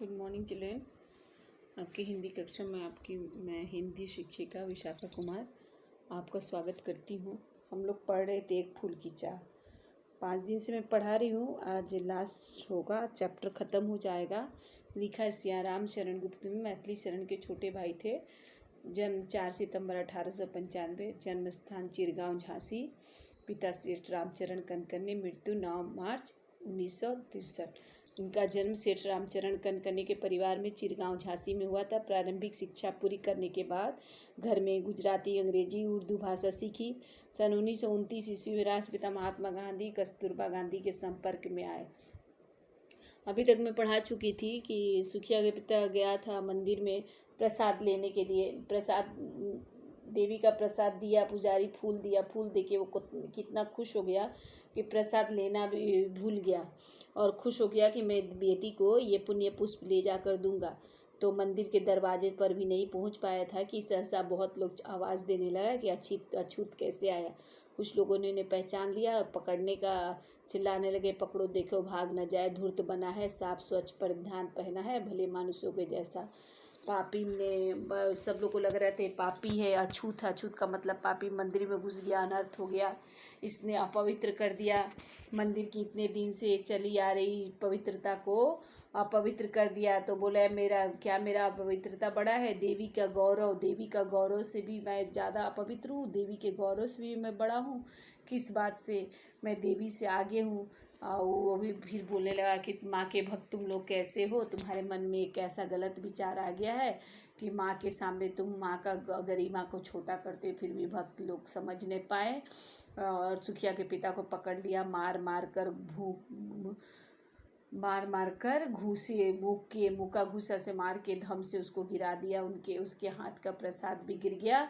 Good morning children. आपकी हिंदी कक्षा में मैं हिंदी शिक्षिका विशाखा कुमार आपका स्वागत करती हूँ। हम लोग पढ़ रहे थे एक फूल की चाह। 5 दिन से मैं पढ़ा रही हूँ। आज लास्ट होगा, चैप्टर ख़त्म हो जाएगा। लिखा है सियाराम शरण गुप्त में। मैथिली शरण के छोटे भाई थे। जन्म 4 सितंबर 1895। जन्म स्थान चिरगांव झांसी। पिता सेठ रामचरण कनकन्ने। मृत्यु 9 मार्च 1963। इनका जन्म सेठ रामचरण कनकन्ने के परिवार में चिरगांव झांसी में हुआ था। प्रारंभिक शिक्षा पूरी करने के बाद घर में गुजराती, अंग्रेजी, उर्दू भाषा सीखी। सन 1929 ईस्वी में राष्ट्रपिता महात्मा गांधी कस्तूरबा गांधी के संपर्क में आए। अभी तक मैं पढ़ा चुकी थी कि सुखिया के पिता गया था मंदिर में प्रसाद लेने के लिए। प्रसाद, देवी का प्रसाद दिया, पुजारी फूल दिया। फूल देके वो कितना खुश हो गया कि प्रसाद लेना भी भूल गया और खुश हो गया कि मैं बेटी को ये पुण्य पुष्प ले जाकर दूंगा। तो मंदिर के दरवाजे पर भी नहीं पहुंच पाया था कि सहसा बहुत लोग आवाज़ देने लगा कि अछूत कैसे आया। कुछ लोगों ने इन्हें पहचान लिया, पकड़ने का चिल्लाने लगे, पकड़ो, देखो भाग न जाए, धूर्त बना है, साफ स्वच्छ परिधान पहना है, भले मानुषों के जैसा। पापी ने, सब लोग को लग रहे थे पापी है। अछूत, अछूत का मतलब पापी। मंदिर में घुस गया, अनर्थ हो गया, इसने अपवित्र कर दिया। मंदिर की इतने दिन से चली आ रही पवित्रता को अपवित्र कर दिया। तो बोला मेरा अपवित्रता बड़ा है? देवी का गौरव से भी मैं ज़्यादा अपवित्र हूँ? देवी के गौरव से भी मैं बड़ा हूँ? किस बात से मैं देवी से आगे हूँ? वो भी फिर बोलने लगा कि माँ के भक्त तुम लोग कैसे हो? तुम्हारे मन में एक ऐसा गलत विचार आ गया है कि माँ के सामने तुम माँ का गरिमा को छोटा करते, फिर भी भक्त लोग समझ नहीं पाए। और सुखिया के पिता को पकड़ लिया, मार मार कर घूसे, मुँह का घूसा से मार के धम से उसको गिरा दिया। उसके हाथ का प्रसाद भी गिर गया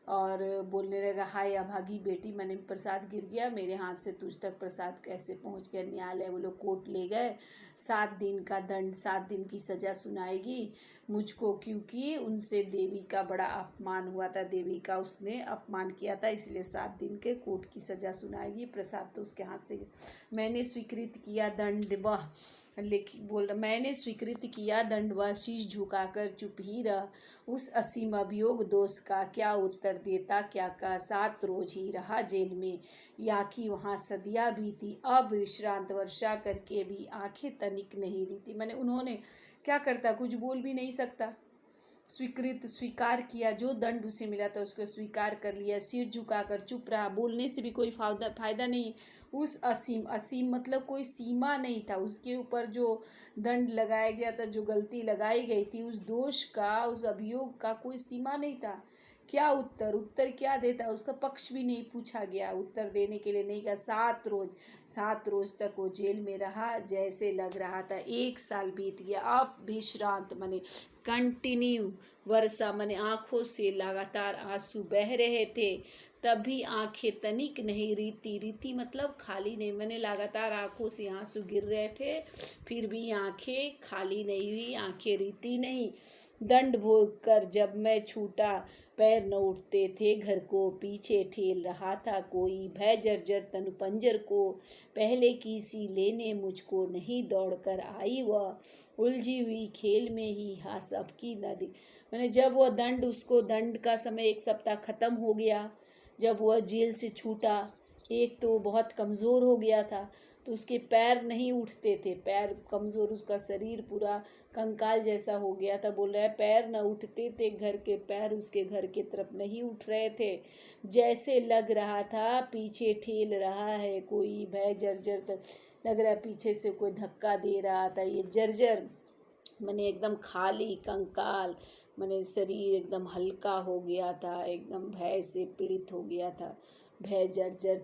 और बोलने लगा, हाय अभागी बेटी, मैंने प्रसाद गिर गया, मेरे हाथ से तुझ तक प्रसाद कैसे पहुंच गया? न्यायालय वो लोग कोर्ट ले गए। 7 दिन का दंड, 7 दिन की सज़ा सुनाएगी मुझको, क्योंकि उनसे देवी का बड़ा अपमान हुआ था। देवी का उसने अपमान किया था, इसलिए 7 दिन के कोर्ट की सज़ा सुनाएगी। प्रसाद तो उसके हाथ से मैंने स्वीकृत किया दंड वह मैंने स्वीकृत किया दंड वह, शीश झुकाकर चुप ही रह। उस असीम अभियोग दोष का क्या उत्तर देता क्या का? 7 रोज ही रहा जेल में, या कि वहाँ सदिया बीती। अब विश्रांत वर्षा करके भी आंखें तनिक नहीं रीती। मैंने उन्होंने क्या करता, कुछ बोल भी नहीं सकता। स्वीकार किया, जो दंड उसे मिला था उसको स्वीकार कर लिया। सिर झुकाकर चुप रहा, बोलने से भी कोई फायदा नहीं। उस असीम मतलब कोई सीमा नहीं था। उसके ऊपर जो दंड लगाया गया था, जो गलती लगाई गई थी, उस दोष का, उस अभियोग का कोई सीमा नहीं था। क्या उत्तर क्या देता? उसका पक्ष भी नहीं पूछा गया, उत्तर देने के लिए नहीं कहा। 7 रोज तक वो जेल में रहा। जैसे लग रहा था 1 साल बीत गया। अब विश्रांत माने कंटिन्यू, वर्षा माने आँखों से लगातार आंसू बह रहे थे, तब भी आंखें तनिक नहीं रीती मतलब खाली नहीं। मैंने लगातार आंखों से आंसू गिर रहे थे, फिर भी आंखें खाली नहीं हुई, आंखें रीती नहीं। दंड भोग कर जब मैं छूटा, पैर न उठते थे घर को, पीछे ठेल रहा था कोई, भय जर्जर तनु पंजर को। पहले की सी लेने मुझको नहीं दौड़ कर आई वह, उलझी हुई खेल में ही हाँ सबकी नदी। मैंने जब वह दंड का समय 1 सप्ताह ख़त्म हो गया, जब वह जेल से छूटा, एक तो बहुत कमज़ोर हो गया था, तो उसके पैर नहीं उठते थे, पैर कमज़ोर, उसका शरीर पूरा कंकाल जैसा हो गया था। बोल रहा है पैर न उठते थे घर के, पैर उसके घर के तरफ नहीं उठ रहे थे। जैसे लग रहा था पीछे ठेल रहा है कोई, भय जर्जर तक लग रहा है पीछे से कोई धक्का दे रहा था। ये जर्जर मैंने एकदम खाली कंकाल, मैंने शरीर एकदम हल्का हो गया था, एकदम भय से पीड़ित हो गया था। भय जर्जर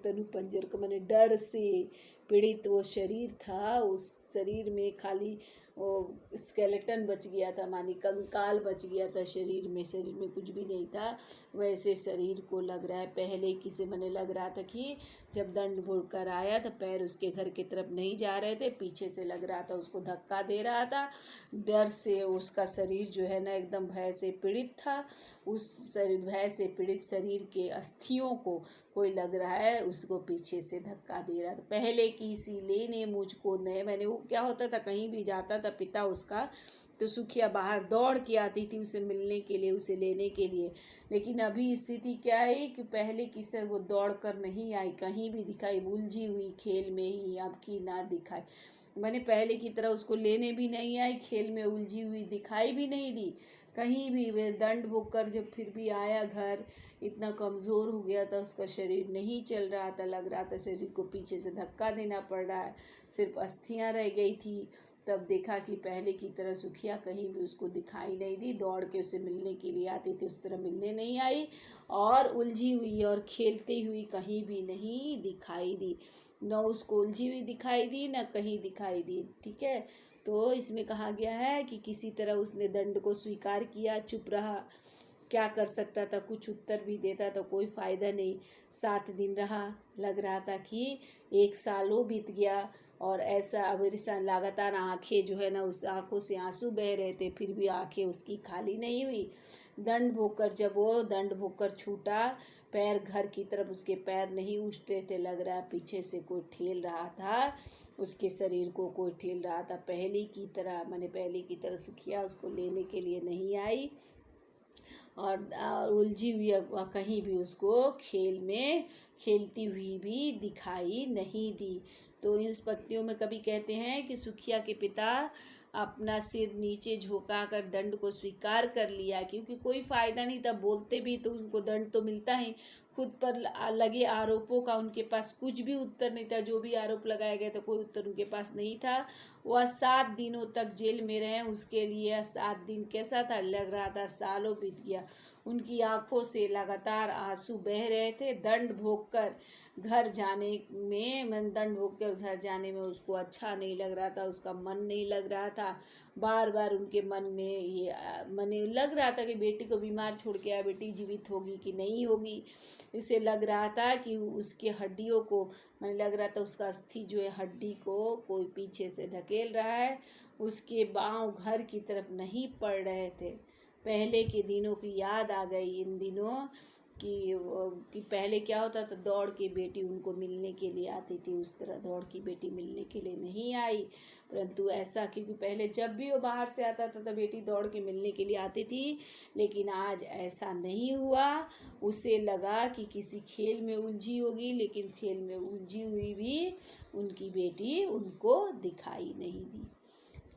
तनु पंजर को, मैंने डर से पीड़ित वो शरीर था। उस शरीर में खाली वो स्केलेटन बच गया था, मानी कंकाल बच गया था शरीर में कुछ भी नहीं था। वैसे शरीर को लग रहा है पहले किसे मैंने लग रहा था कि जब दंड भोग कर आया तो पैर उसके घर की तरफ नहीं जा रहे थे, पीछे से लग रहा था उसको धक्का दे रहा था। डर से उसका शरीर जो है ना एकदम भय से पीड़ित था। उस शरीर भय से पीड़ित शरीर के अस्थियों को कोई लग रहा है उसको पीछे से धक्का दे रहा था। पहले की सी लेने मुझको नए, मैंने वो क्या होता था, कहीं भी जाता था पिता उसका तो सुखिया बाहर दौड़ के आती थी उसे मिलने के लिए, उसे लेने के लिए। लेकिन अभी स्थिति क्या है कि पहले की से वो दौड़ कर नहीं आई, कहीं भी दिखाई, उलझी हुई खेल में ही अब की ना दिखाई। मैंने पहले की तरह उसको लेने भी नहीं आई, खेल में उलझी हुई दिखाई भी नहीं दी कहीं भी। वे दंड भोग कर जब फिर भी आया घर, इतना कमज़ोर हो गया था, उसका शरीर नहीं चल रहा था, लग रहा था शरीर को पीछे से धक्का देना पड़ रहा है, सिर्फ अस्थियां रह गई थी। तब देखा कि पहले की तरह सुखिया कहीं भी उसको दिखाई नहीं दी। दौड़ के उसे मिलने के लिए आती थी, उस तरह मिलने नहीं आई, और उलझी हुई और खेलती हुई कहीं भी नहीं दिखाई दी। न उसको उलझी हुई दिखाई दी, न कहीं दिखाई दी। ठीक है, तो इसमें कहा गया है कि किसी तरह उसने दंड को स्वीकार किया, चुप रहा। क्या कर सकता था, कुछ उत्तर भी देता तो कोई फ़ायदा नहीं। 7 दिन रहा, लग रहा था कि 1 सालों बीत गया, और ऐसा अविरसा लगातार आंखें जो है ना, उस आंखों से आंसू बह रहे थे, फिर भी आंखें उसकी खाली नहीं हुई। दंड भोग कर जब वो दंड भोग कर छूटा, पैर घर की तरफ उसके पैर नहीं उठते थे, लग रहा पीछे से कोई ठेल रहा था, उसके शरीर को कोई ठेल रहा था। पहले की तरह, मैंने पहले की तरह सुखिया उसको लेने के लिए नहीं आई, और उलझी हुई कहीं भी उसको खेल में खेलती हुई भी दिखाई नहीं दी। तो इस पंक्तियों में कवि कहते हैं कि सुखिया के पिता अपना सिर नीचे झुकाकर दंड को स्वीकार कर लिया, क्योंकि कोई फ़ायदा नहीं था, बोलते भी तो उनको दंड तो मिलता ही। खुद पर लगे आरोपों का उनके पास कुछ भी उत्तर नहीं था, जो भी आरोप लगाया गया था कोई उत्तर उनके पास नहीं था। वह 7 दिनों तक जेल में रहे, उसके लिए 7 दिन कैसा था, लग रहा था सालों बीत गया। उनकी आंखों से लगातार आंसू बह रहे थे। दंड भोग कर घर जाने में दंड भोग कर घर जाने में उसको अच्छा नहीं लग रहा था, उसका मन नहीं लग रहा था। बार बार उनके मन में ये मन लग रहा था कि बेटी को बीमार छोड़ के आया, बेटी जीवित होगी कि नहीं होगी। इसे लग रहा था कि उसके हड्डियों को, मैंने लग रहा था उसका अस्थि जो है हड्डी को कोई पीछे से ढकेल रहा है। उसके पाँव घर की तरफ नहीं पड़ रहे थे। पहले के दिनों की याद आ गई इन दिनों कि पहले क्या होता था, दौड़ के बेटी उनको मिलने के लिए आती थी, उस तरह दौड़ की बेटी मिलने के लिए नहीं आई। परंतु ऐसा, क्योंकि पहले जब भी वो बाहर से आता था तो बेटी दौड़ के मिलने के लिए आती थी, लेकिन आज ऐसा नहीं हुआ। उसे लगा कि किसी खेल में उलझी होगी, लेकिन खेल में उलझी हुई भी उनकी बेटी उनको दिखाई नहीं दी।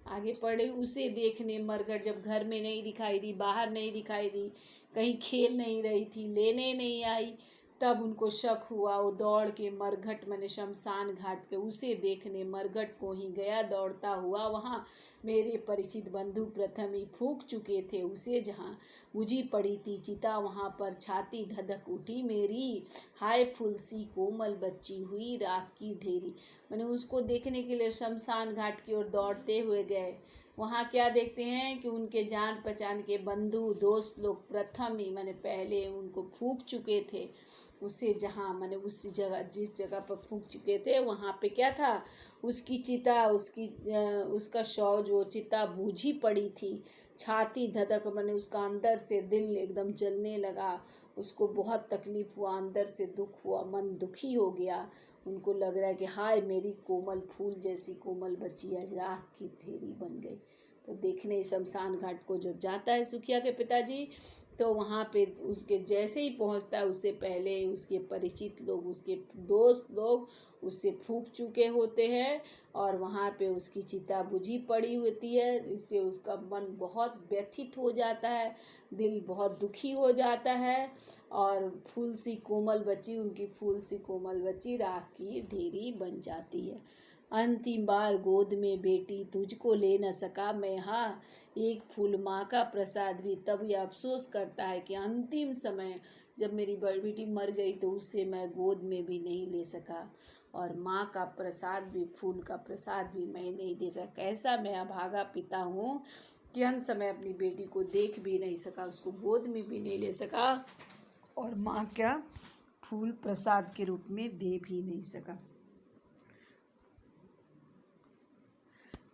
आगे पढ़े, उसे देखने मरघट जब घर में नहीं दिखाई दी, बाहर नहीं दिखाई दी, कहीं खेल नहीं रही थी, लेने नहीं आई, तब उनको शक हुआ। वो दौड़ के मरघट मैंने शमशान घाट के उसे देखने मरघट को ही गया दौड़ता हुआ। वहाँ मेरे परिचित बंधु प्रथम ही फूंक चुके थे उसे, जहाँ बुझी पड़ी थी चिता वहाँ पर छाती धधक उठी मेरी। हाय फुलसी कोमल बच्ची हुई राख की ढेरी। मैंने उसको देखने के लिए शमशान घाट की ओर दौड़ते हुए गए। वहाँ क्या देखते हैं कि उनके जान पहचान के बंधु दोस्त लोग प्रथम ही, मैंने पहले उनको फूंक चुके थे उससे, जहाँ मैंने उस जगह जिस जगह पर फूंक चुके थे वहाँ पे क्या था, उसकी चिता, उसका शव जो चिता बूझी पड़ी थी। छाती धधक, मैंने उसका अंदर से दिल एकदम जलने लगा, उसको बहुत तकलीफ हुआ, अंदर से दुख हुआ, मन दुखी हो गया। उनको लग रहा है कि हाय मेरी कोमल फूल जैसी कोमल बच्ची आज राख की ढेरी बन गई। तो देखने शमशान घाट को जब जाता है सुखिया के पिताजी, तो वहाँ पे उसके जैसे ही पहुँचता है, उससे पहले उसके परिचित लोग, उसके दोस्त लोग उससे फूंक चुके होते हैं, और वहाँ पे उसकी चिता बुझी पड़ी होती है। इससे उसका मन बहुत व्यथित हो जाता है, दिल बहुत दुखी हो जाता है, और फूल सी कोमल बच्ची, उनकी फूल सी कोमल बच्ची राख की ढेरी बन जाती है। अंतिम बार गोद में बेटी तुझको ले न सका मैं, हाँ एक फूल माँ का प्रसाद भी। तब यह अफसोस करता है कि अंतिम समय जब मेरी बड़ी बेटी मर गई तो उससे मैं गोद में भी नहीं ले सका, और माँ का प्रसाद भी, फूल का प्रसाद भी मैं नहीं दे सका। कैसा मैं अभागा पिता हूँ कि अंत समय अपनी बेटी को देख भी नहीं सका, उसको गोद में भी नहीं ले सका, और माँ क्या फूल प्रसाद के रूप में दे भी नहीं सका।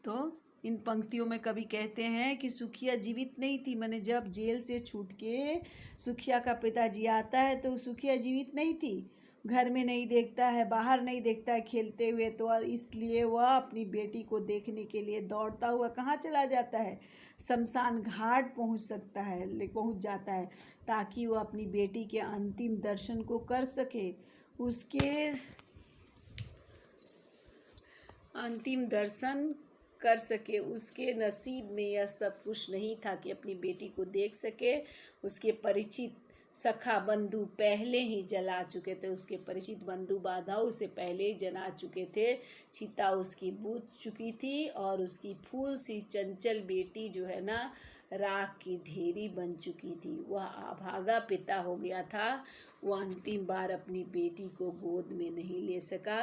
तो इन पंक्तियों में कवि कहते हैं कि सुखिया जीवित नहीं थी, माने जब जेल से छूट के सुखिया का पिताजी आता है तो सुखिया जीवित नहीं थी, घर में नहीं देखता है, बाहर नहीं देखता है खेलते हुए, तो इसलिए वह अपनी बेटी को देखने के लिए दौड़ता हुआ कहाँ चला जाता है, शमशान घाट पहुँच जाता है ताकि वह अपनी बेटी के अंतिम दर्शन को कर सके। उसके अंतिम दर्शन कर सके। उसके नसीब में यह सब कुछ नहीं था कि अपनी बेटी को देख सके। उसके परिचित सखा बंधु पहले ही जला चुके थे, उसके परिचित बंधु बाधा उसे पहले ही जला चुके थे, चिता उसकी बुझ चुकी थी और उसकी फूल सी चंचल बेटी जो है ना राख की ढेरी बन चुकी थी। वह अभागा पिता हो गया था। वह अंतिम बार अपनी बेटी को गोद में नहीं ले सका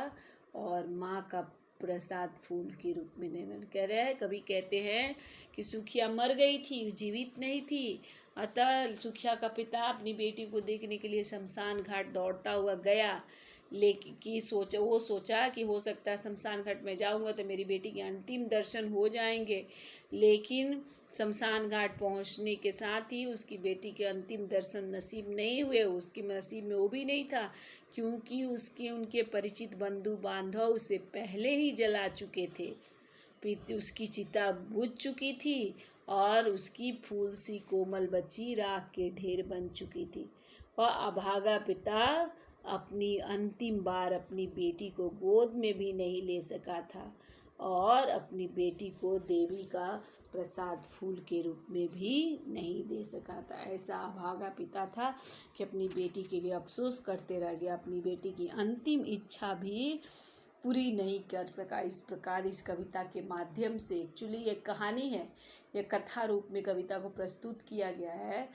और माँ का प्रसाद फूल के रूप में नहीं मिल कह रहे हैं। कभी कहते हैं कि सुखिया मर गई थी, जीवित नहीं थी, अतः सुखिया का पिता अपनी बेटी को देखने के लिए शमशान घाट दौड़ता हुआ गया, लेकिन सोचा कि हो सकता है शमशान घाट में जाऊंगा तो मेरी बेटी के अंतिम दर्शन हो जाएंगे, लेकिन शमशान घाट पहुंचने के साथ ही उसकी बेटी के अंतिम दर्शन नसीब नहीं हुए। उसके नसीब में वो भी नहीं था क्योंकि उनके परिचित बंधु बांधव उसे पहले ही जला चुके थे। उसकी चिता बुझ चुकी थी और उसकी फूल सी कोमल बच्ची राख के ढेर बन चुकी थी। वह अभागा पिता अपनी अंतिम बार अपनी बेटी को गोद में भी नहीं ले सका था और अपनी बेटी को देवी का प्रसाद फूल के रूप में भी नहीं दे सका था। ऐसा अभागा पिता था कि अपनी बेटी के लिए अफसोस करते रह गया, अपनी बेटी की अंतिम इच्छा भी पूरी नहीं कर सका। इस प्रकार इस कविता के माध्यम से एक्चुअली ये कहानी है, यह कथा रूप में कविता को प्रस्तुत किया गया है,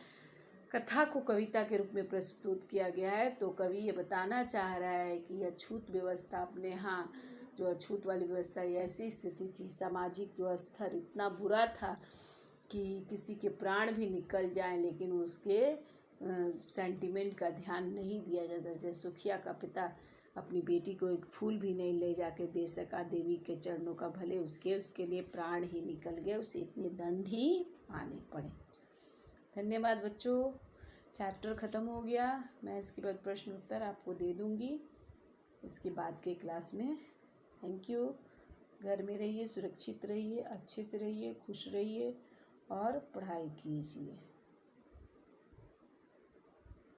कथा को कविता के रूप में प्रस्तुत किया गया है। तो कवि ये बताना चाह रहा है कि अछूत व्यवस्था अपने यहाँ जो अछूत वाली व्यवस्था ऐसी स्थिति थी, सामाजिक व्यवस्था इतना बुरा था कि किसी के प्राण भी निकल जाएं लेकिन उसके सेंटिमेंट का ध्यान नहीं दिया जाता। जैसे सुखिया का पिता अपनी बेटी को एक फूल भी नहीं ले जाके दे सका देवी के चरणों का, भले उसके लिए प्राण ही निकल गए, उसे इतने दंड ही पाने पड़े। धन्यवाद बच्चों, चैप्टर ख़त्म हो गया। मैं इसके बाद प्रश्न उत्तर आपको दे दूँगी इसके बाद के क्लास में। Thank you. घर में रहिए, सुरक्षित रहिए, अच्छे से रहिए, खुश रहिए और पढ़ाई कीजिए।